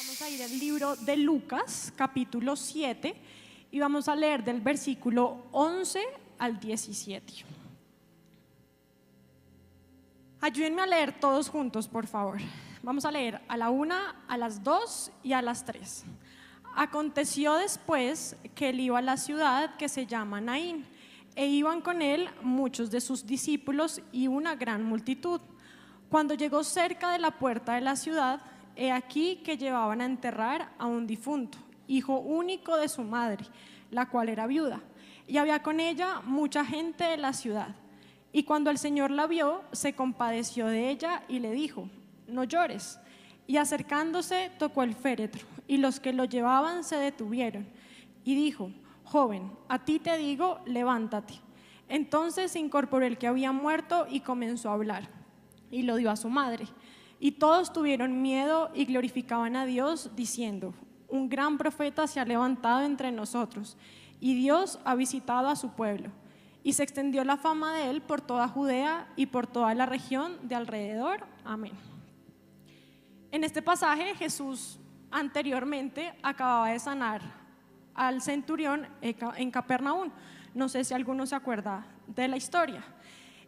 Vamos a ir al libro de Lucas, capítulo 7, y vamos a leer del versículo 11 al 17. Ayúdenme a leer todos juntos, por favor. Vamos a leer a la 1, a las 2 y a las 3. Aconteció después que él iba a la ciudad que se llama Naín, e iban con él muchos de sus discípulos y una gran multitud. Cuando llegó cerca de la puerta de la ciudad, he aquí que llevaban a enterrar a un difunto, hijo único de su madre, la cual era viuda, y había con ella mucha gente de la ciudad. Y cuando el Señor la vio, se compadeció de ella y le dijo: no llores. Y acercándose, tocó el féretro, y los que lo llevaban se detuvieron. Y dijo: joven, a ti te digo, levántate. Entonces se incorporó el que había muerto y comenzó a hablar, y lo dio a su madre. Y todos tuvieron miedo y glorificaban a Dios, diciendo: un gran profeta se ha levantado entre nosotros, y Dios ha visitado a su pueblo. Y se extendió la fama de él por toda Judea y por toda la región de alrededor. Amén. En este pasaje, Jesús anteriormente acababa de sanar al centurión en Capernaum. No sé si alguno se acuerda de la historia.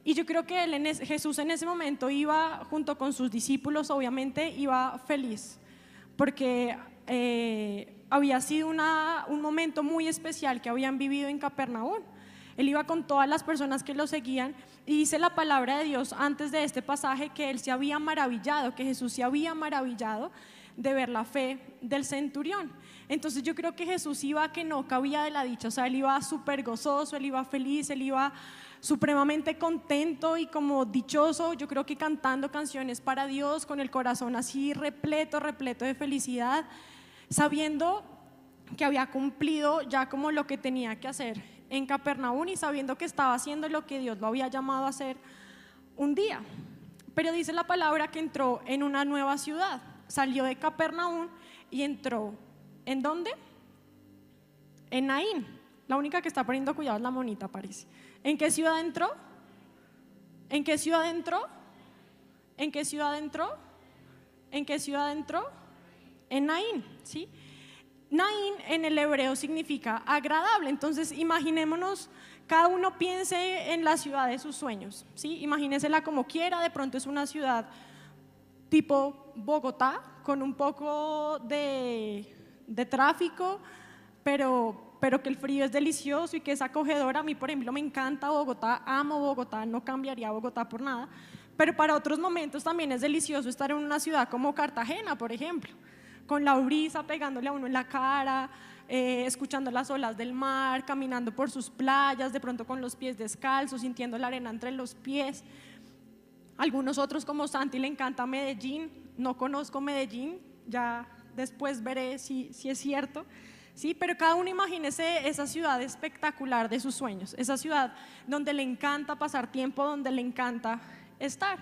Y yo creo que Jesús en ese momento iba junto con sus discípulos, obviamente iba feliz, porque había sido un momento muy especial que habían vivido en Capernaum. Él iba con todas las personas que lo seguían, y dice la palabra de Dios antes de este pasaje que él se había maravillado, que Jesús se había maravillado de ver la fe del centurión. Entonces yo creo que Jesús iba que no cabía de la dicha, o sea, él iba súper gozoso, él iba feliz, él iba supremamente contento y como dichoso, yo creo que cantando canciones para Dios, con el corazón así repleto de felicidad, sabiendo que había cumplido ya como lo que tenía que hacer en Capernaum y sabiendo que estaba haciendo lo que Dios lo había llamado a hacer un día. Pero dice la palabra que entró en una nueva ciudad, salió de Capernaum y entró, ¿en dónde? En Naín. La única que está poniendo cuidado es la monita, parece. ¿En qué ciudad entró? ¿En qué ciudad entró? ¿En qué ciudad entró? ¿En qué ciudad entró? En Naín, ¿sí? Naín en el hebreo significa agradable. Entonces imaginémonos, cada uno piense en la ciudad de sus sueños, ¿sí? Imagínensela como quiera. De pronto es una ciudad tipo Bogotá, con un poco de tráfico, pero que el frío es delicioso y que es acogedora. A mí, por ejemplo, me encanta Bogotá, amo Bogotá, no cambiaría Bogotá por nada. Pero para otros momentos también es delicioso estar en una ciudad como Cartagena, por ejemplo, con la brisa pegándole a uno en la cara, escuchando las olas del mar, caminando por sus playas, de pronto con los pies descalzos, sintiendo la arena entre los pies. Algunos otros, como Santi, le encanta Medellín. No conozco Medellín, ya después veré si es cierto, ¿sí? Pero cada uno imagínese esa ciudad espectacular de sus sueños, esa ciudad donde le encanta pasar tiempo, donde le encanta estar.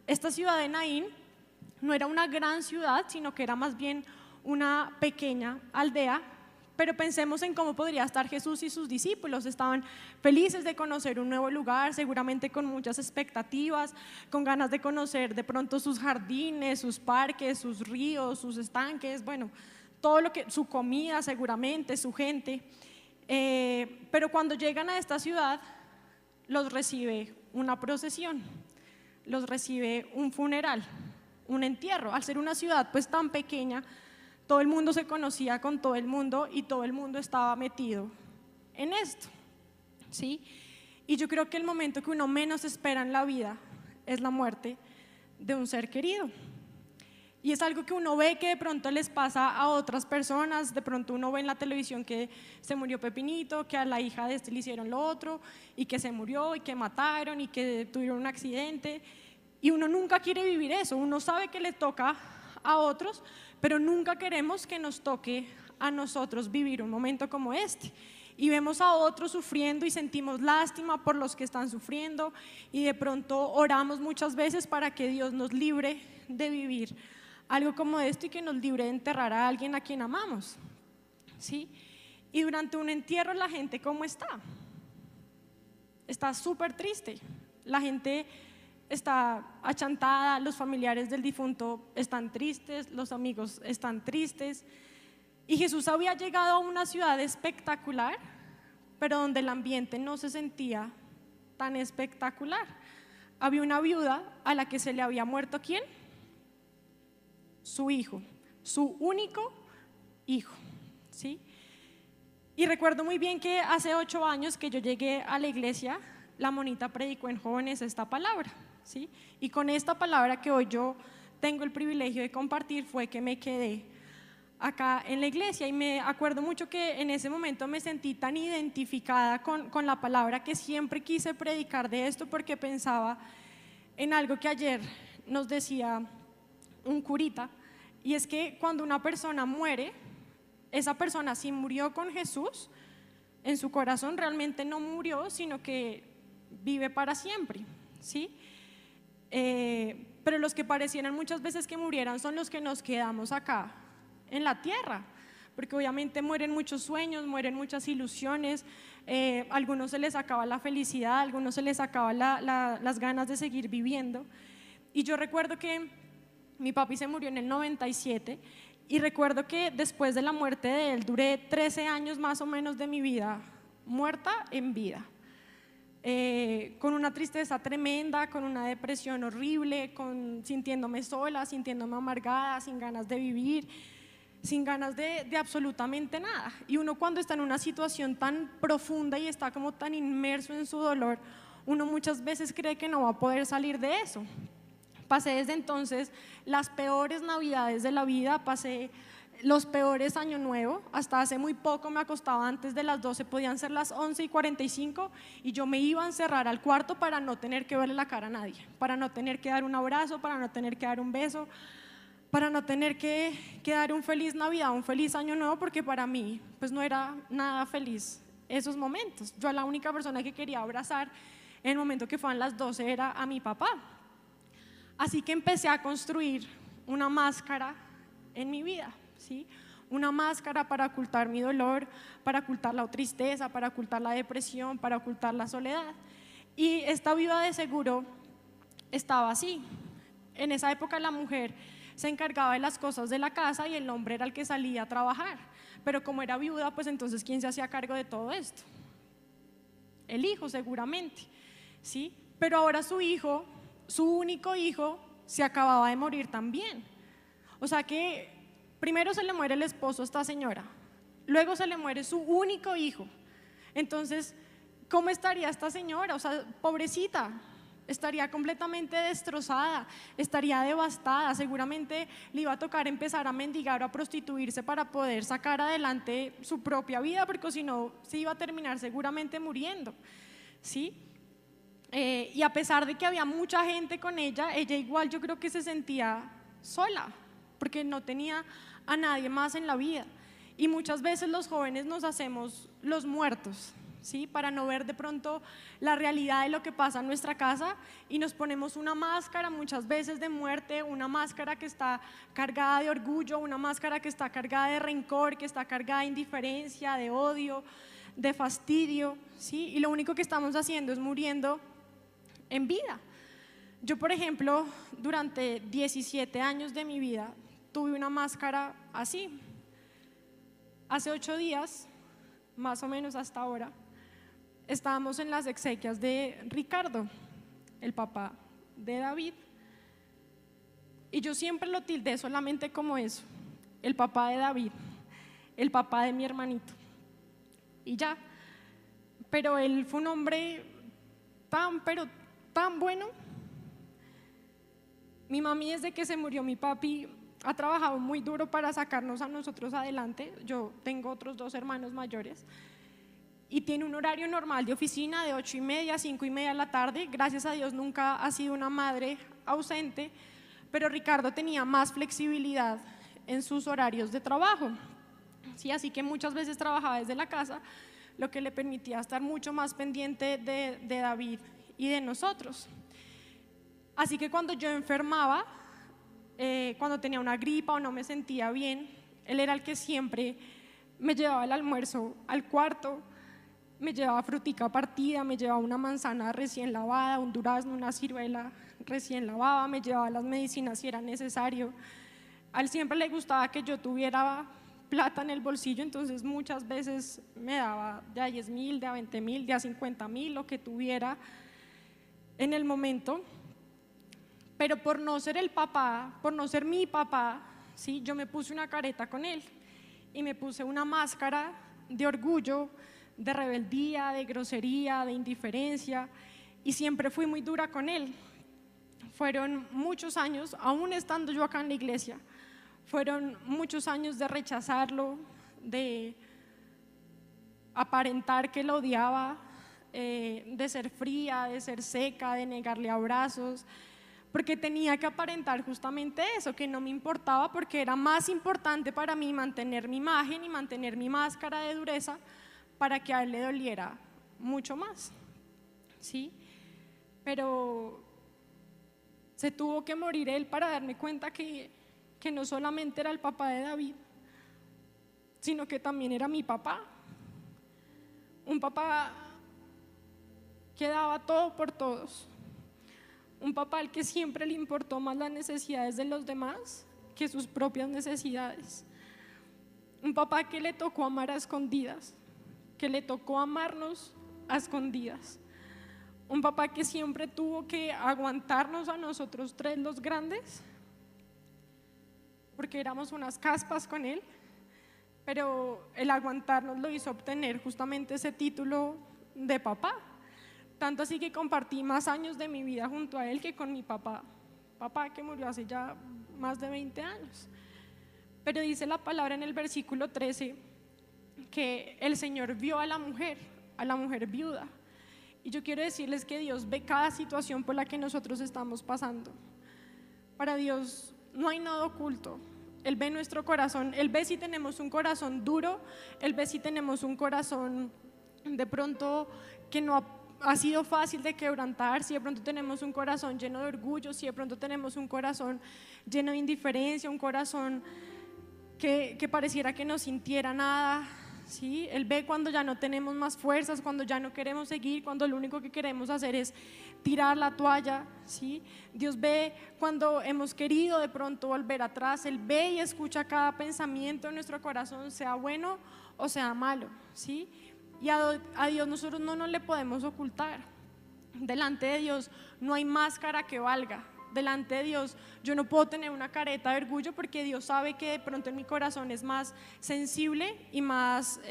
Esta ciudad de Naín no era una gran ciudad, sino que era más bien una pequeña aldea. Pero pensemos en cómo podría estar Jesús y sus discípulos. Estaban felices de conocer un nuevo lugar, seguramente con muchas expectativas, con ganas de conocer de pronto sus jardines, sus parques, sus ríos, sus estanques, bueno, todo lo que, su comida seguramente, su gente. Pero cuando llegan a esta ciudad, los recibe una procesión, los recibe un funeral, un entierro. Al ser una ciudad pues tan pequeña, todo el mundo se conocía con todo el mundo y todo el mundo estaba metido en esto, ¿sí? Y yo creo que el momento que uno menos espera en la vida es la muerte de un ser querido. Y es algo que uno ve que de pronto les pasa a otras personas. De pronto uno ve en la televisión que se murió Pepinito, que a la hija de este le hicieron lo otro, y que se murió, y que mataron, y que tuvieron un accidente. Y uno nunca quiere vivir eso. Uno sabe que le toca a otros, pero nunca queremos que nos toque a nosotros vivir un momento como este. Y vemos a otros sufriendo y sentimos lástima por los que están sufriendo, y de pronto oramos muchas veces para que Dios nos libre de vivir algo como esto y que nos libre de enterrar a alguien a quien amamos, ¿sí? Y durante un entierro la gente, ¿cómo está? Está súper triste. La gente está achantada, los familiares del difunto están tristes, los amigos están tristes. Y Jesús había llegado a una ciudad espectacular, pero donde el ambiente no se sentía tan espectacular. Había una viuda a la que se le había muerto, ¿quién? Su hijo, su único hijo, ¿sí? Y recuerdo muy bien que hace 8 años que yo llegué a la iglesia, la monita predicó en jóvenes esta palabra, ¿sí? Y con esta palabra que hoy yo tengo el privilegio de compartir fue que me quedé acá en la iglesia. Y me acuerdo mucho que en ese momento me sentí tan identificada con la palabra que siempre quise predicar de esto, porque pensaba en algo que ayer nos decía un curita, y es que cuando una persona muere, esa persona si murió con Jesús, en su corazón realmente no murió, sino que vive para siempre, ¿sí? Pero los que parecieran muchas veces que murieran son los que nos quedamos acá en la tierra, porque obviamente mueren muchos sueños, mueren muchas ilusiones, a algunos se les acaba la felicidad, a algunos se les acaba las ganas de seguir viviendo. Y yo recuerdo que mi papi se murió en el 97 y recuerdo que después de la muerte de él duré 13 años más o menos de mi vida muerta en vida, con una tristeza tremenda, con una depresión horrible, sintiéndome sola, sintiéndome amargada, sin ganas de vivir, sin ganas de absolutamente nada. Y uno cuando está en una situación tan profunda y está como tan inmerso en su dolor, uno muchas veces cree que no va a poder salir de eso. Pasé desde entonces las peores navidades de la vida, pasé los peores años nuevo, hasta hace muy poco me acostaba antes de las 12, podían ser las 11:45 y yo me iba a encerrar al cuarto para no tener que verle la cara a nadie, para no tener que dar un abrazo, para no tener que dar un beso, para no tener que dar un feliz Navidad, un feliz año nuevo, porque para mí pues no era nada feliz esos momentos. Yo a la única persona que quería abrazar en el momento que fueron las 12 era a mi papá. Así que empecé a construir una máscara en mi vida, ¿sí? Una máscara para ocultar mi dolor, para ocultar la tristeza, para ocultar la depresión, para ocultar la soledad. Y esta viuda de seguro estaba así. En esa época la mujer se encargaba de las cosas de la casa y el hombre era el que salía a trabajar. Pero como era viuda, pues entonces ¿quién se hacía cargo de todo esto? El hijo seguramente, ¿sí? Pero ahora su hijo, su único hijo, se acababa de morir también. O sea que primero se le muere el esposo a esta señora, luego se le muere su único hijo. Entonces, ¿cómo estaría esta señora? O sea, pobrecita, estaría completamente destrozada, estaría devastada, seguramente le iba a tocar empezar a mendigar o a prostituirse para poder sacar adelante su propia vida, porque si no, se iba a terminar seguramente muriendo, ¿sí? Y a pesar de que había mucha gente con ella, ella igual yo creo que se sentía sola, porque no tenía a nadie más en la vida. Y muchas veces los jóvenes nos hacemos los muertos, ¿sí? Para no ver de pronto la realidad de lo que pasa en nuestra casa, y nos ponemos una máscara muchas veces de muerte, una máscara que está cargada de orgullo, una máscara que está cargada de rencor, que está cargada de indiferencia, de odio, de fastidio, ¿sí? Y lo único que estamos haciendo es muriendo en vida. Yo, por ejemplo, durante 17 años de mi vida tuve una máscara así. Hace 8 días, más o menos hasta ahora, estábamos en las exequias de Ricardo, el papá de David, y yo siempre lo tildé solamente como eso, el papá de David, el papá de mi hermanito, y ya. Pero él fue un hombre pero tan bueno. Mi mami, desde que se murió mi papi, ha trabajado muy duro para sacarnos a nosotros adelante. Yo tengo otros 2 hermanos mayores y tiene un horario normal de oficina de 8:30 a 5:30 de la tarde. Gracias a Dios nunca ha sido una madre ausente, pero Ricardo tenía más flexibilidad en sus horarios de trabajo, ¿sí? Así que muchas veces trabajaba desde la casa, lo que le permitía estar mucho más pendiente de David y de nosotros. Así que cuando yo enfermaba, cuando tenía una gripa o no me sentía bien, él era el que siempre me llevaba el almuerzo al cuarto, me llevaba frutica partida, me llevaba una manzana recién lavada, un durazno, una ciruela recién lavaba, me llevaba las medicinas si era necesario. A él siempre le gustaba que yo tuviera plata en el bolsillo, entonces muchas veces me daba de a 10.000, de a 20.000, de a 50.000, lo que tuviera en el momento. Pero por no ser el papá, por no ser mi papá, ¿sí? Yo me puse una careta con él y me puse una máscara de orgullo, de rebeldía, de grosería, de indiferencia, y siempre fui muy dura con él. Fueron muchos años, aún estando yo acá en la iglesia, fueron muchos años de rechazarlo, de aparentar que lo odiaba, de ser fría, de ser seca, de negarle abrazos, porque tenía que aparentar justamente eso, que no me importaba, porque era más importante para mí mantener mi imagen y mantener mi máscara de dureza para que a él le doliera mucho más, ¿sí? Pero se tuvo que morir él para darme cuenta que no solamente era el papá de David, sino que también era mi papá, un papá que daba todo por todos, un papá al que siempre le importó más las necesidades de los demás que sus propias necesidades, un papá que le tocó amar a escondidas, que le tocó amarnos a escondidas, un papá que siempre tuvo que aguantarnos a nosotros tres los grandes, porque éramos unas caspas con él, pero el aguantarnos lo hizo obtener justamente ese título de papá. Tanto así que compartí más años de mi vida junto a él que con mi papá que murió hace ya más de 20 años. Pero dice la palabra en el versículo 13 que el Señor vio a la mujer viuda. Y yo quiero decirles que Dios ve cada situación por la que nosotros estamos pasando. Para Dios no hay nada oculto. Él ve nuestro corazón, Él ve si tenemos un corazón duro, Él ve si tenemos un corazón de pronto que no ha sido fácil de quebrantar, si de pronto tenemos un corazón lleno de orgullo, si de pronto tenemos un corazón lleno de indiferencia, un corazón que pareciera que no sintiera nada, ¿sí? Él ve cuando ya no tenemos más fuerzas, cuando ya no queremos seguir, cuando lo único que queremos hacer es tirar la toalla, ¿sí? Dios ve cuando hemos querido de pronto volver atrás, Él ve y escucha cada pensamiento en nuestro corazón, sea bueno o sea malo, ¿sí? Y a Dios nosotros no nos le podemos ocultar. Delante de Dios no hay máscara que valga. Delante de Dios yo no puedo tener una careta de orgullo, porque Dios sabe que de pronto en mi corazón es más sensible y más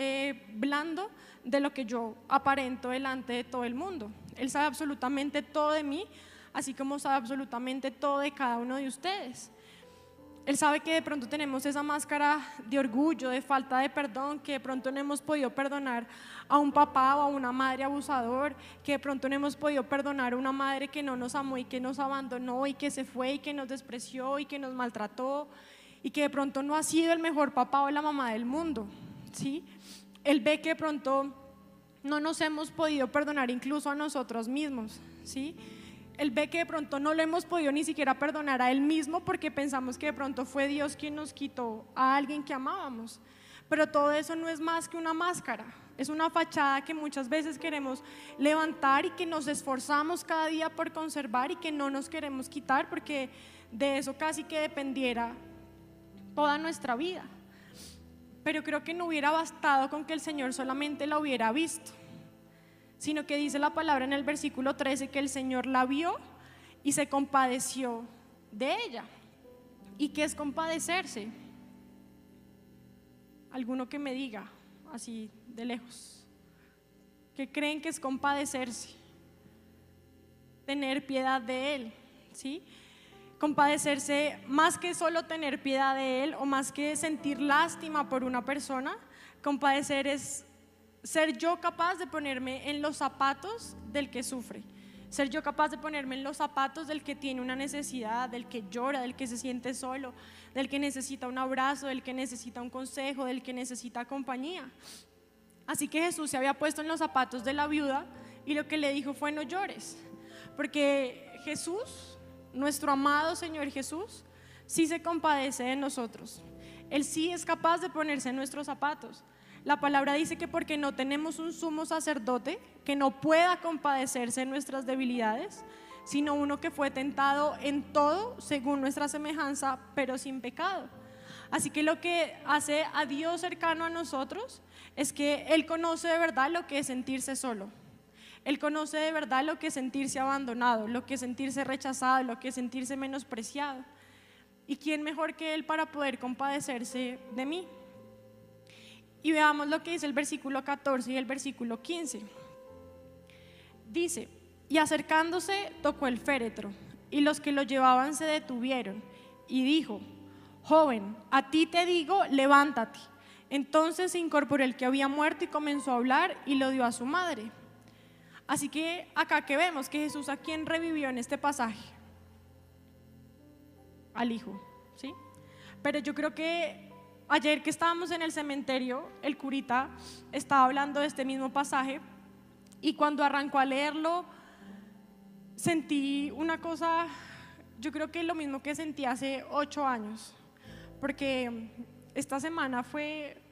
blando de lo que yo aparento delante de todo el mundo. Él sabe absolutamente todo de mí, así como sabe absolutamente todo de cada uno de ustedes. Él sabe que de pronto tenemos esa máscara de orgullo, de falta de perdón, que de pronto no hemos podido perdonar a un papá o a una madre abusador, que de pronto no hemos podido perdonar a una madre que no nos amó y que nos abandonó y que se fue y que nos despreció y que nos maltrató, y que de pronto no ha sido el mejor papá o la mamá del mundo, ¿sí? Él ve que de pronto no nos hemos podido perdonar incluso a nosotros mismos, ¿sí? Él ve que de pronto no lo hemos podido ni siquiera perdonar a Él mismo, porque pensamos que de pronto fue Dios quien nos quitó a alguien que amábamos. Pero todo eso no es más que una máscara, es una fachada que muchas veces queremos levantar y que nos esforzamos cada día por conservar y que no nos queremos quitar, porque de eso casi que dependiera toda nuestra vida. Pero creo que no hubiera bastado con que el Señor solamente la hubiera visto, sino que dice la palabra en el versículo 13 que el Señor la vio y se compadeció de ella. ¿Y qué es compadecerse? Alguno que me diga así de lejos, ¿qué creen que es compadecerse? Tener piedad de Él, ¿sí? Compadecerse, más que solo tener piedad de Él o más que sentir lástima por una persona, compadecer es ser yo capaz de ponerme en los zapatos del que sufre, ser yo capaz de ponerme en los zapatos del que tiene una necesidad, del que llora, del que se siente solo, del que necesita un abrazo, del que necesita un consejo, del que necesita compañía. Así que Jesús se había puesto en los zapatos de la viuda y lo que le dijo fue: no llores, porque Jesús, nuestro amado Señor Jesús, sí se compadece de nosotros. Él sí es capaz de ponerse en nuestros zapatos. La palabra dice que porque no tenemos un sumo sacerdote que no pueda compadecerse de nuestras debilidades, sino uno que fue tentado en todo según nuestra semejanza, pero sin pecado. Así que lo que hace a Dios cercano a nosotros es que Él conoce de verdad lo que es sentirse solo. Él conoce de verdad lo que es sentirse abandonado, lo que es sentirse rechazado, lo que es sentirse menospreciado. ¿Y quién mejor que Él para poder compadecerse de mí? Y veamos lo que dice el versículo 14 y el versículo 15. Dice: y acercándose tocó el féretro, y los que lo llevaban se detuvieron, y dijo: joven, a ti te digo, levántate. Entonces se incorporó el que había muerto y comenzó a hablar y lo dio a su madre. Así que acá que vemos que Jesús, ¿a quién revivió en este pasaje? Al hijo, ¿sí? Pero yo creo que ayer que estábamos en el cementerio, el curita estaba hablando de este mismo pasaje, y cuando arrancó a leerlo sentí una cosa, yo creo que lo mismo que sentí hace 8 años, porque esta semana fue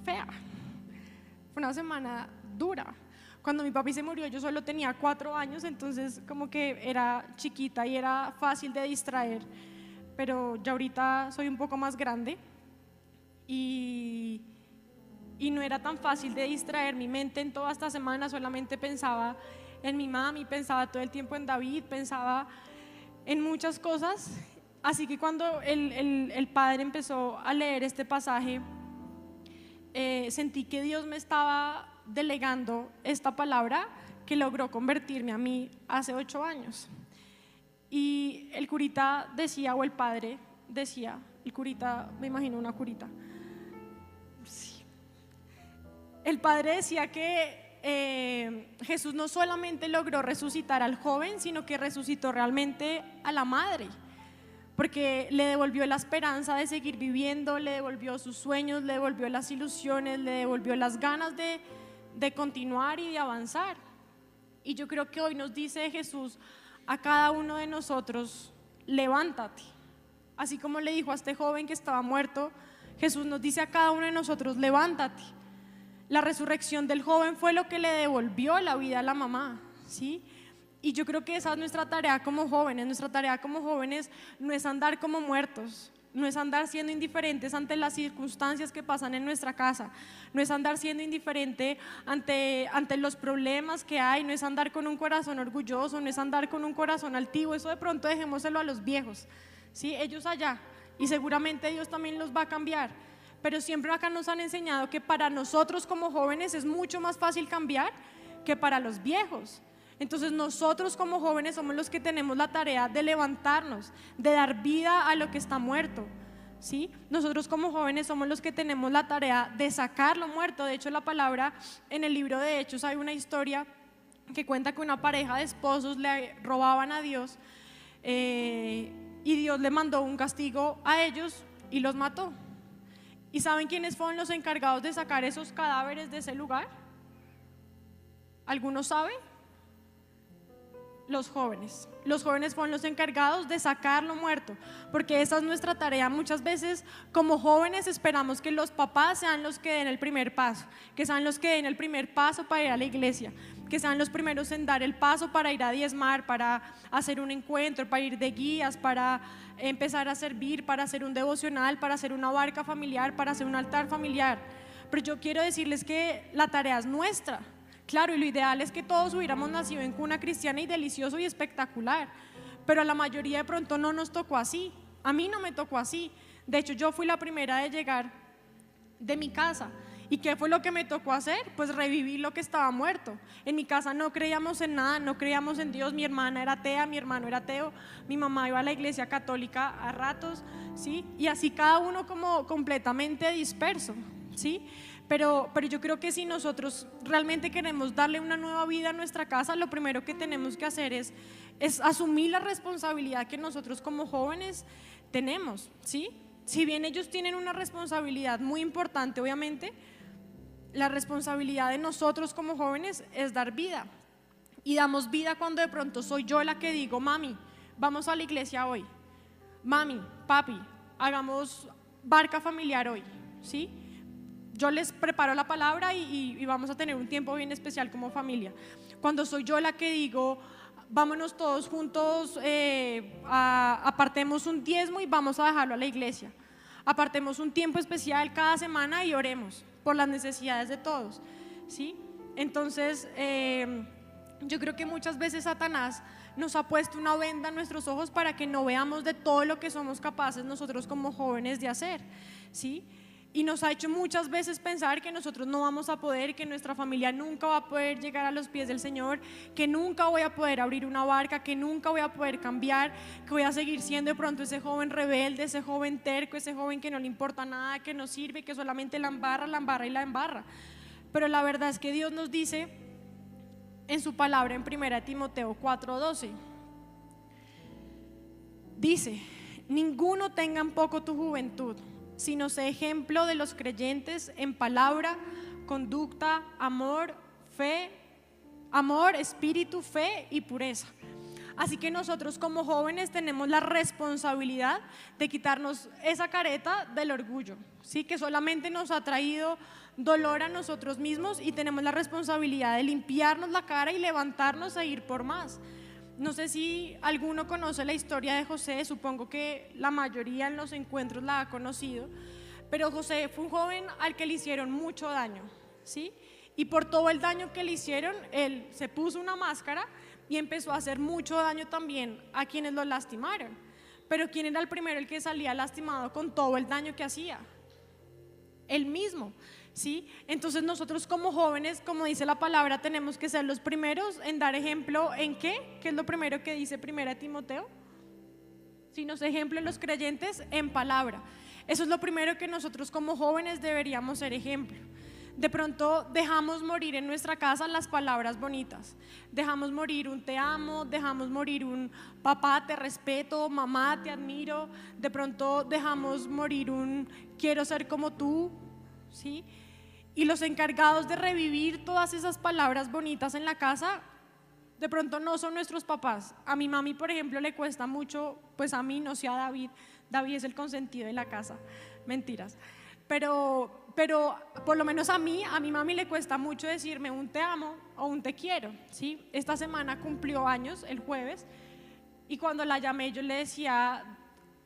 fea, fue una semana dura. Cuando mi papi se murió yo solo tenía 4 años, entonces como que era chiquita y era fácil de distraer, pero ya ahorita soy un poco más grande y no era tan fácil de distraer mi mente en toda esta semana. Solamente pensaba en mi mami, pensaba todo el tiempo en David, pensaba en muchas cosas. Así que cuando el padre empezó a leer este pasaje, sentí que Dios me estaba delegando esta palabra que logró convertirme a mí hace 8 años. Y el curita decía, o el padre decía, el curita, me imagino una curita, sí. El padre decía que Jesús no solamente logró resucitar al joven, sino que resucitó realmente a la madre, porque le devolvió la esperanza de seguir viviendo, le devolvió sus sueños, le devolvió las ilusiones, le devolvió las ganas de continuar y de avanzar. Y yo creo que hoy nos dice Jesús a cada uno de nosotros: levántate. Así como le dijo a este joven que estaba muerto, Jesús nos dice a cada uno de nosotros: levántate. La resurrección del joven fue lo que le devolvió la vida a la mamá, ¿sí? Y yo creo que esa es nuestra tarea como jóvenes. Nuestra tarea como jóvenes no es andar como muertos, no es andar siendo indiferentes ante las circunstancias que pasan en nuestra casa, no es andar siendo indiferente ante los problemas que hay, no es andar con un corazón orgulloso, no es andar con un corazón altivo. Eso de pronto dejémoselo a los viejos, ¿sí? Ellos allá, y seguramente Dios también los va a cambiar. Pero siempre acá nos han enseñado que para nosotros como jóvenes es mucho más fácil cambiar que para los viejos. Entonces nosotros como jóvenes somos los que tenemos la tarea de levantarnos, de dar vida a lo que está muerto, ¿sí? Nosotros como jóvenes somos los que tenemos la tarea de sacar lo muerto. De hecho, la palabra en el libro de Hechos hay una historia que cuenta que una pareja de esposos le robaban a Dios, y Dios le mandó un castigo a ellos y los mató. ¿Y saben quiénes fueron los encargados de sacar esos cadáveres de ese lugar? ¿Alguno sabe? Los jóvenes. Los jóvenes fueron los encargados de sacar lo muerto, porque esa es nuestra tarea. Muchas veces como jóvenes esperamos que los papás sean los que den el primer paso, que sean los que den el primer paso para ir a la iglesia, que sean los primeros en dar el paso para ir a diezmar, para hacer un encuentro, para ir de guías, para empezar a servir, para hacer un devocional, para hacer una barca familiar, para hacer un altar familiar. Pero yo quiero decirles que la tarea es nuestra. Claro, y lo ideal es que todos hubiéramos nacido en cuna cristiana y delicioso y espectacular, pero a la mayoría de pronto no nos tocó así. A mí no me tocó así. De hecho, yo fui la primera de llegar de mi casa. ¿Y qué fue lo que me tocó hacer? Pues revivir lo que estaba muerto. En mi casa no creíamos en nada, no creíamos en Dios. Mi hermana era atea, mi hermano era ateo, mi mamá iba a la iglesia católica a ratos, ¿sí? Y así cada uno como completamente disperso, ¿sí? Pero yo creo que si nosotros realmente queremos darle una nueva vida a nuestra casa, lo primero que tenemos que hacer es asumir la responsabilidad que nosotros como jóvenes tenemos, ¿sí? Si bien ellos tienen una responsabilidad muy importante, obviamente, la responsabilidad de nosotros como jóvenes es dar vida. Y damos vida cuando de pronto soy yo la que digo: mami, vamos a la iglesia hoy. Mami, papi, hagamos barca familiar hoy, ¿sí? Yo les preparo la palabra y vamos a tener un tiempo bien especial como familia. Cuando soy yo la que digo: vámonos todos juntos, apartemos un diezmo y vamos a dejarlo a la iglesia. Apartemos un tiempo especial cada semana y oremos por las necesidades de todos, ¿sí? Entonces, yo creo que muchas veces Satanás nos ha puesto una venda en nuestros ojos para que no veamos de todo lo que somos capaces nosotros como jóvenes de hacer, ¿sí? Y nos ha hecho muchas veces pensar que nosotros no vamos a poder, que nuestra familia nunca va a poder llegar a los pies del Señor, que nunca voy a poder abrir una barca, que nunca voy a poder cambiar, que voy a seguir siendo de pronto ese joven rebelde, ese joven terco, ese joven que no le importa nada, que no sirve, que solamente la embarra y la embarra. Pero la verdad es que Dios nos dice en su palabra en 1 Timoteo 4:12, dice: ninguno tenga en poco tu juventud, sino sé ejemplo de los creyentes en palabra, conducta, amor, espíritu, fe y pureza. Así que nosotros como jóvenes tenemos la responsabilidad de quitarnos esa careta del orgullo, ¿sí? Que solamente nos ha traído dolor a nosotros mismos, y tenemos la responsabilidad de limpiarnos la cara y levantarnos a ir por más. No sé si alguno conoce la historia de José, supongo que la mayoría en los encuentros la ha conocido, pero José fue un joven al que le hicieron mucho daño, ¿sí? Y por todo el daño que le hicieron, él se puso una máscara y empezó a hacer mucho daño también a quienes lo lastimaron. Pero ¿quién era el primero el que salía lastimado con todo el daño que hacía? Él mismo, ¿sí? Entonces nosotros como jóvenes, como dice la palabra, tenemos que ser los primeros en dar ejemplo. ¿En qué? ¿Qué es lo primero que dice 1 Timoteo? Si nos ejemplo en los creyentes, en palabra. Eso es lo primero que nosotros como jóvenes deberíamos ser ejemplo. De pronto dejamos morir en nuestra casa las palabras bonitas, dejamos morir un te amo, dejamos morir un papá te respeto, mamá te admiro, de pronto dejamos morir un quiero ser como tú, ¿sí? Y los encargados de revivir todas esas palabras bonitas en la casa, de pronto no son nuestros papás. A mi mami, por ejemplo, le cuesta mucho, pues a mí, no sé a David, David es el consentido de la casa, mentiras. Pero por lo menos a mi mami le cuesta mucho decirme un te amo o un te quiero, ¿sí? Esta semana cumplió años, el jueves, y cuando la llamé yo le decía,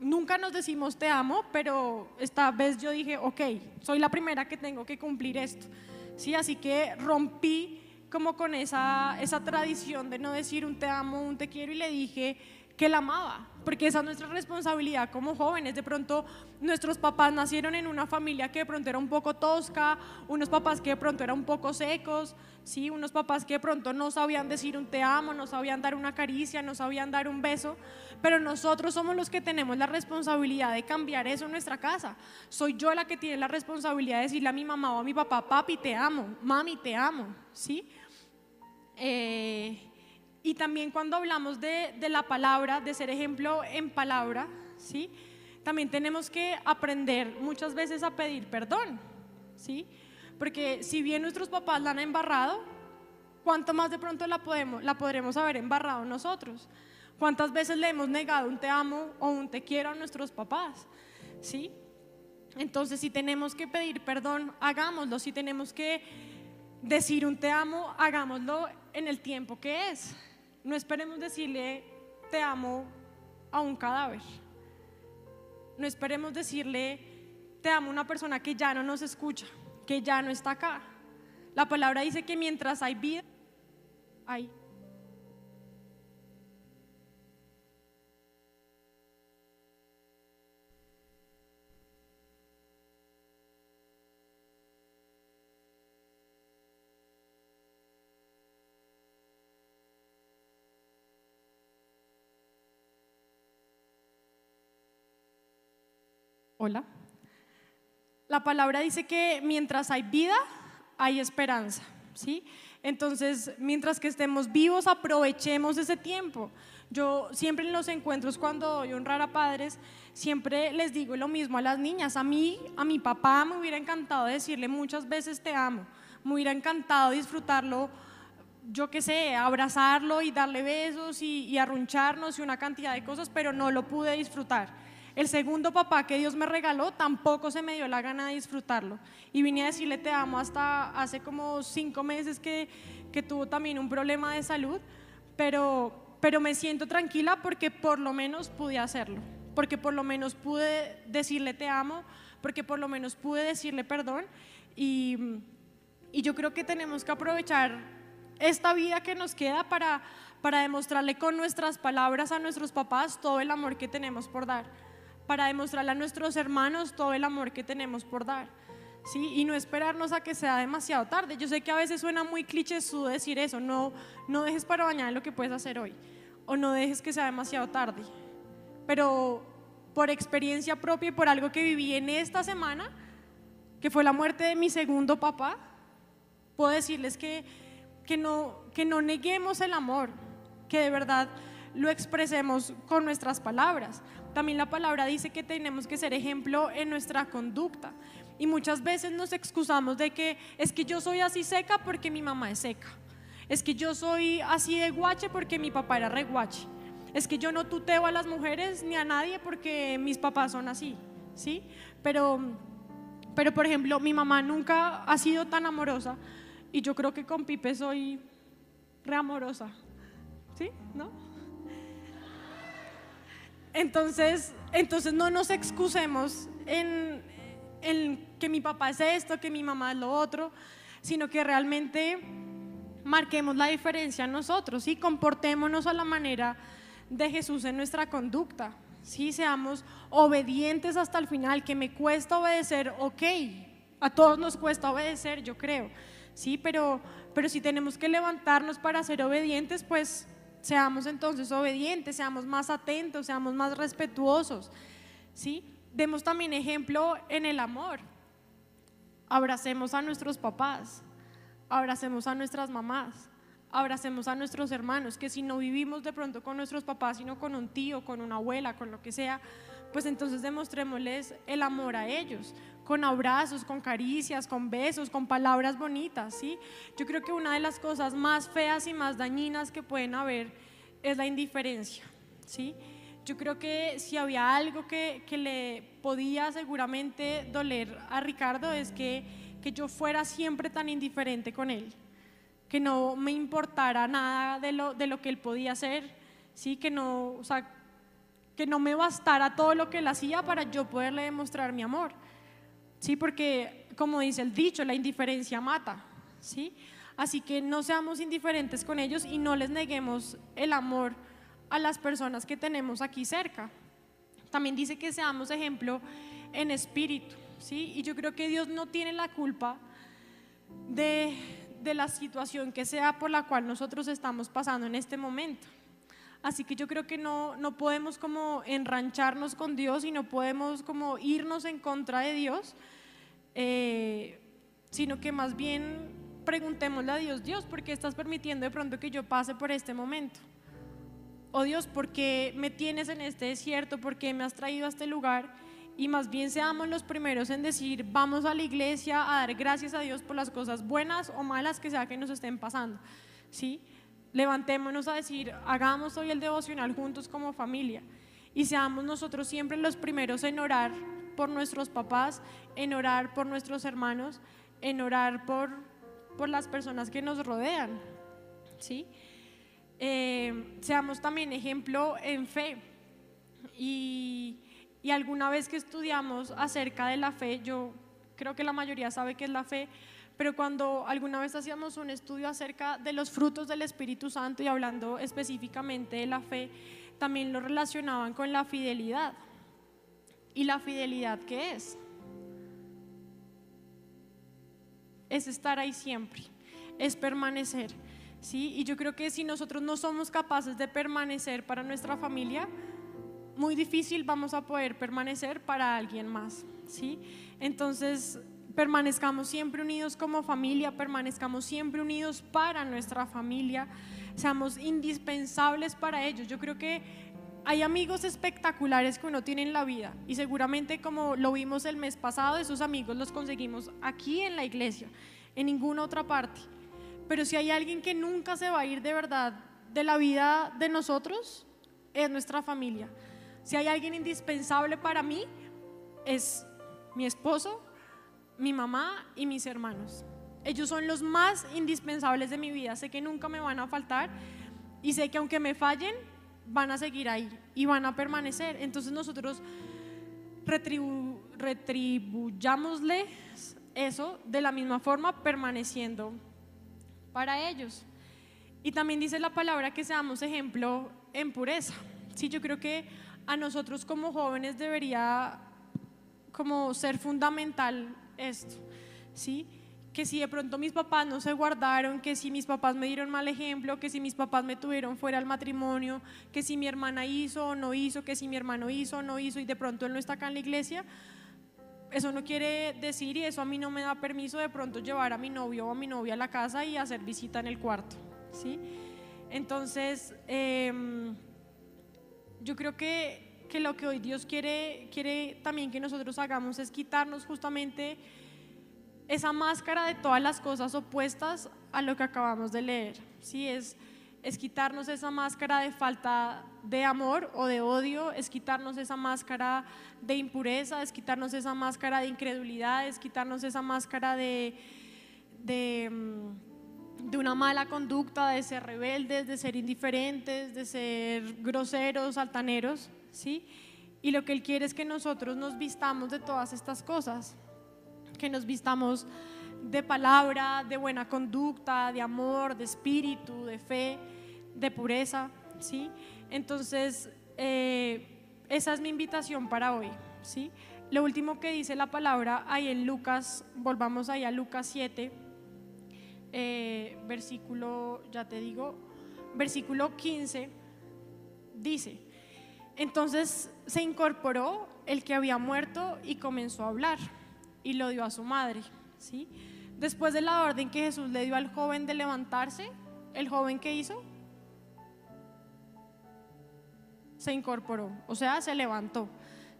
nunca nos decimos te amo, pero esta vez yo dije, ok, soy la primera que tengo que cumplir esto, ¿sí? Así que rompí como con esa tradición de no decir un te amo, un te quiero, y le dije que la amaba, porque esa es nuestra responsabilidad como jóvenes. De pronto nuestros papás nacieron en una familia que de pronto era un poco tosca, unos papás que de pronto eran un poco secos, ¿sí? Unos papás que de pronto no sabían decir un te amo, no sabían dar una caricia, no sabían dar un beso, pero nosotros somos los que tenemos la responsabilidad de cambiar eso en nuestra casa. Soy yo la que tiene la responsabilidad de decirle a mi mamá o a mi papá, papi te amo, mami te amo, ¿sí? Y también cuando hablamos de la palabra, de ser ejemplo en palabra, ¿sí? También tenemos que aprender muchas veces a pedir perdón, ¿sí? Porque si bien nuestros papás la han embarrado, ¿cuánto más de pronto la podremos haber embarrado nosotros? ¿Cuántas veces le hemos negado un te amo o un te quiero a nuestros papás? ¿Sí? Entonces, si tenemos que pedir perdón, hagámoslo. Si tenemos que decir un te amo, hagámoslo en el tiempo que es. No esperemos decirle te amo a un cadáver. No esperemos decirle te amo a una persona que ya no nos escucha, que ya no está acá. La palabra dice que mientras hay vida, hay. Hola. La palabra dice que mientras hay vida, hay esperanza, ¿sí? Entonces, mientras que estemos vivos, aprovechemos ese tiempo. Yo siempre en los encuentros, cuando doy honrar a padres, siempre les digo lo mismo a las niñas. A mí, a mi papá me hubiera encantado decirle muchas veces te amo. Me hubiera encantado disfrutarlo, yo qué sé, abrazarlo y darle besos y arruncharnos y una cantidad de cosas, pero no lo pude disfrutar. El segundo papá que Dios me regaló tampoco se me dio la gana de disfrutarlo, y vine a decirle te amo hasta hace como 5 meses que tuvo también un problema de salud, pero pero me siento tranquila porque por lo menos pude hacerlo, porque por lo menos pude decirle te amo, porque por lo menos pude decirle perdón. Y yo creo que tenemos que aprovechar esta vida que nos queda para demostrarle con nuestras palabras a nuestros papás todo el amor que tenemos por dar, para demostrarle a nuestros hermanos todo el amor que tenemos por dar, ¿sí? Y no esperarnos a que sea demasiado tarde. Yo sé que a veces suena muy clichésudo decir eso, no dejes para mañana lo que puedes hacer hoy, o no dejes que sea demasiado tarde, pero por experiencia propia y por algo que viví en esta semana, que fue la muerte de mi segundo papá, puedo decirles que no neguemos el amor, que de verdad lo expresemos con nuestras palabras. También la palabra dice que tenemos que ser ejemplo en nuestra conducta, y muchas veces nos excusamos de que es que yo soy así seca porque mi mamá es seca, es que yo soy así de guache porque mi papá era re guache, es que yo no tuteo a las mujeres ni a nadie porque mis papás son así, ¿sí? Pero por ejemplo, mi mamá nunca ha sido tan amorosa, y yo creo que con Pipe soy re amorosa, ¿sí? ¿No? Entonces no nos excusemos en que mi papá es esto, que mi mamá es lo otro, sino que realmente marquemos la diferencia nosotros, ¿sí? Comportémonos a la manera de Jesús en nuestra conducta, ¿sí? Seamos obedientes hasta el final. Que me cuesta obedecer, ok, a todos nos cuesta obedecer, yo creo, ¿sí? Pero si tenemos que levantarnos para ser obedientes, pues seamos entonces obedientes, seamos más atentos, seamos más respetuosos, ¿sí? Demos también ejemplo en el amor. Abracemos a nuestros papás, abracemos a nuestras mamás, abracemos a nuestros hermanos, que si no vivimos de pronto con nuestros papás, sino con un tío, con una abuela, con lo que sea, pues entonces demostrémosles el amor a ellos, con abrazos, con caricias, con besos, con palabras bonitas, ¿sí? Yo creo que una de las cosas más feas y más dañinas que pueden haber es la indiferencia, ¿sí? Yo creo que si había algo que le podía seguramente doler a Ricardo, es que yo fuera siempre tan indiferente con él, que no me importara nada de lo que él podía hacer, ¿sí? Que no me bastara todo lo que él hacía para yo poderle demostrar mi amor, ¿sí? Porque como dice el dicho, la indiferencia mata, ¿sí? Así que no seamos indiferentes con ellos y no les neguemos el amor a las personas que tenemos aquí cerca. También dice que seamos ejemplo en espíritu, ¿sí? Y yo creo que Dios no tiene la culpa de la situación que sea por la cual nosotros estamos pasando en este momento. Así que yo creo que no podemos como enrancharnos con Dios, y no podemos como irnos en contra de Dios, sino que más bien preguntémosle a Dios: Dios, ¿por qué estás permitiendo de pronto que yo pase por este momento? Oh Dios, ¿por qué me tienes en este desierto? ¿Por qué me has traído a este lugar? Y más bien seamos los primeros en decir: vamos a la iglesia a dar gracias a Dios por las cosas buenas o malas que sea que nos estén pasando, ¿sí? Levantémonos a decir: hagamos hoy el devocional juntos como familia, y seamos nosotros siempre los primeros en orar por nuestros papás, en orar por nuestros hermanos, en orar por las personas que nos rodean, ¿sí? Seamos también ejemplo en fe. Y alguna vez que estudiamos acerca de la fe, yo creo que la mayoría sabe qué es la fe, pero cuando alguna vez hacíamos un estudio acerca de los frutos del Espíritu Santo y hablando específicamente de la fe, también lo relacionaban con la fidelidad. ¿Y la fidelidad qué es? Es estar ahí siempre, es permanecer, ¿sí? Y yo creo que si nosotros no somos capaces de permanecer para nuestra familia, muy difícil vamos a poder permanecer para alguien más, ¿sí? Entonces, permanezcamos siempre unidos como familia, permanezcamos siempre unidos para nuestra familia, seamos indispensables para ellos. Yo creo que hay amigos espectaculares que uno tiene en la vida, y seguramente, como lo vimos el mes pasado, esos amigos los conseguimos aquí en la iglesia, en ninguna otra parte. Pero si hay alguien que nunca se va a ir de verdad de la vida de nosotros, es nuestra familia. Si hay alguien indispensable para mí, es mi esposo, mi mamá y mis hermanos. Ellos son los más indispensables de mi vida. Sé que nunca me van a faltar, y sé que aunque me fallen, van a seguir ahí y van a permanecer. Entonces nosotros retribuyámosle eso de la misma forma, permaneciendo para ellos. Y también dice la palabra que seamos ejemplo en pureza. Sí, yo creo que a nosotros como jóvenes debería como ser fundamental esto, ¿sí? Que si de pronto mis papás no se guardaron, que si mis papás me dieron mal ejemplo, que si mis papás me tuvieron fuera del matrimonio, que si mi hermana hizo o no hizo, que si mi hermano hizo o no hizo y de pronto él no está acá en la iglesia, eso no quiere decir, y eso a mí no me da permiso de pronto llevar a mi novio o a mi novia a la casa y hacer visita en el cuarto, ¿sí? Entonces, yo creo que lo que hoy Dios quiere también que nosotros hagamos es quitarnos justamente esa máscara de todas las cosas opuestas a lo que acabamos de leer, ¿sí? Es quitarnos esa máscara de falta de amor o de odio, es quitarnos esa máscara de impureza, es quitarnos esa máscara de incredulidad, es quitarnos esa máscara de una mala conducta, de ser rebeldes, de ser indiferentes, de ser groseros, altaneros, ¿sí? Y lo que Él quiere es que nosotros nos vistamos de todas estas cosas, que nos vistamos de palabra, de buena conducta, de amor, de espíritu, de fe, de pureza, ¿sí? Entonces, esa es mi invitación para hoy, ¿sí? Lo último que dice la palabra ahí en Lucas, volvamos ahí a Lucas 7, versículo, ya te digo, versículo 15, dice: entonces se incorporó el que había muerto y comenzó a hablar y lo dio a su madre, ¿sí? Después de la orden que Jesús le dio al joven de levantarse, ¿el joven qué hizo? Se incorporó, o sea, se levantó,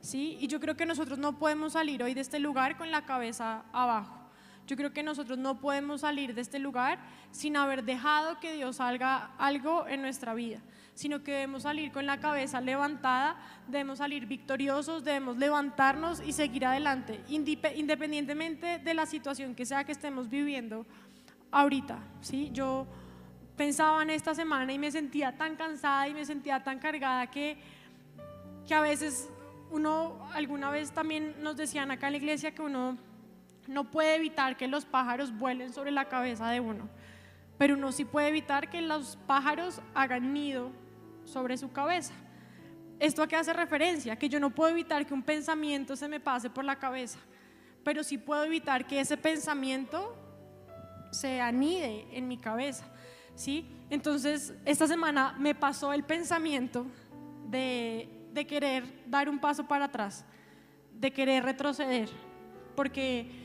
¿sí? Y yo creo que nosotros no podemos salir hoy de este lugar con la cabeza abajo. Yo creo que nosotros no podemos salir de este lugar sin haber dejado que Dios haga algo en nuestra vida, sino que debemos salir con la cabeza levantada, debemos salir victoriosos, debemos levantarnos y seguir adelante, independientemente de la situación que sea que estemos viviendo ahorita, ¿sí? Yo pensaba en esta semana y me sentía tan cansada y me sentía tan cargada que a veces alguna vez también nos decían acá en la iglesia que uno no puede evitar que los pájaros vuelen sobre la cabeza de uno, pero uno sí puede evitar que los pájaros hagan nido sobre su cabeza. ¿Esto a qué hace referencia? Que yo no puedo evitar que un pensamiento se me pase por la cabeza, pero sí puedo evitar que ese pensamiento se anide en mi cabeza, ¿sí? Entonces, esta semana me pasó el pensamiento de querer dar un paso para atrás, de querer retroceder, porque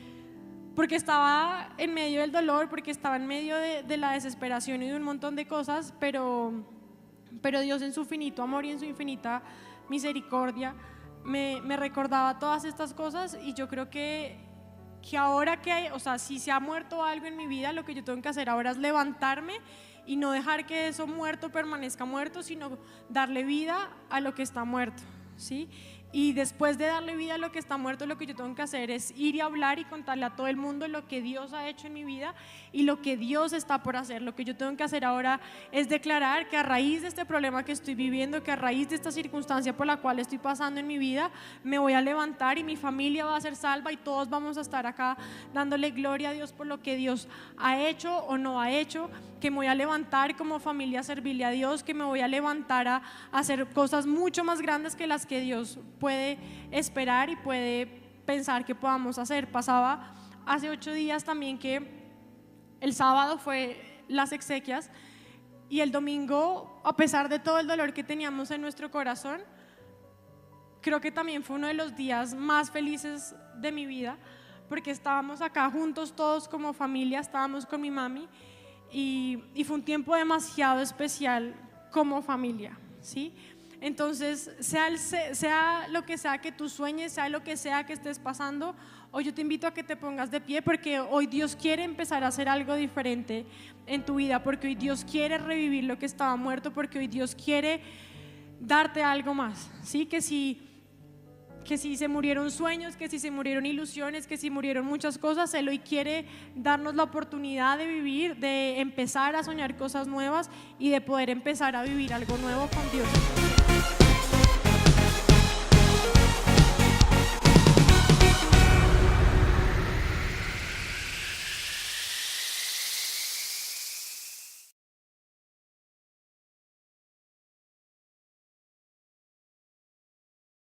estaba en medio del dolor, porque estaba en medio de la desesperación y de un montón de cosas, pero Dios en su infinito amor y en su infinita misericordia me recordaba todas estas cosas. Y yo creo que ahora o sea, si se ha muerto algo en mi vida, lo que yo tengo que hacer ahora es levantarme y no dejar que eso muerto permanezca muerto, sino darle vida a lo que está muerto, ¿sí? Y después de darle vida a lo que está muerto, lo que yo tengo que hacer es ir y hablar y contarle a todo el mundo lo que Dios ha hecho en mi vida y lo que Dios está por hacer. Lo que yo tengo que hacer ahora es declarar que a raíz de este problema que estoy viviendo, que a raíz de esta circunstancia por la cual estoy pasando en mi vida, me voy a levantar y mi familia va a ser salva y todos vamos a estar acá dándole gloria a Dios por lo que Dios ha hecho o no ha hecho, que me voy a levantar como familia a servirle a Dios, que me voy a levantar a hacer cosas mucho más grandes que las que Dios puede esperar y puede pensar que podamos hacer. Pasaba hace 8 días también que el sábado fue las exequias y el domingo, a pesar de todo el dolor que teníamos en nuestro corazón, creo que también fue uno de los días más felices de mi vida, porque estábamos acá juntos todos como familia, estábamos con mi mami y fue un tiempo demasiado especial como familia, ¿sí? Entonces, sea lo que sea que tú sueñes, sea lo que sea que estés pasando, hoy yo te invito a que te pongas de pie, porque hoy Dios quiere empezar a hacer algo diferente en tu vida, porque hoy Dios quiere revivir lo que estaba muerto, porque hoy Dios quiere darte algo más, ¿sí? Que que si se murieron sueños, que si se murieron ilusiones, que si murieron muchas cosas, Él hoy quiere darnos la oportunidad de vivir, de empezar a soñar cosas nuevas y de poder empezar a vivir algo nuevo con Dios.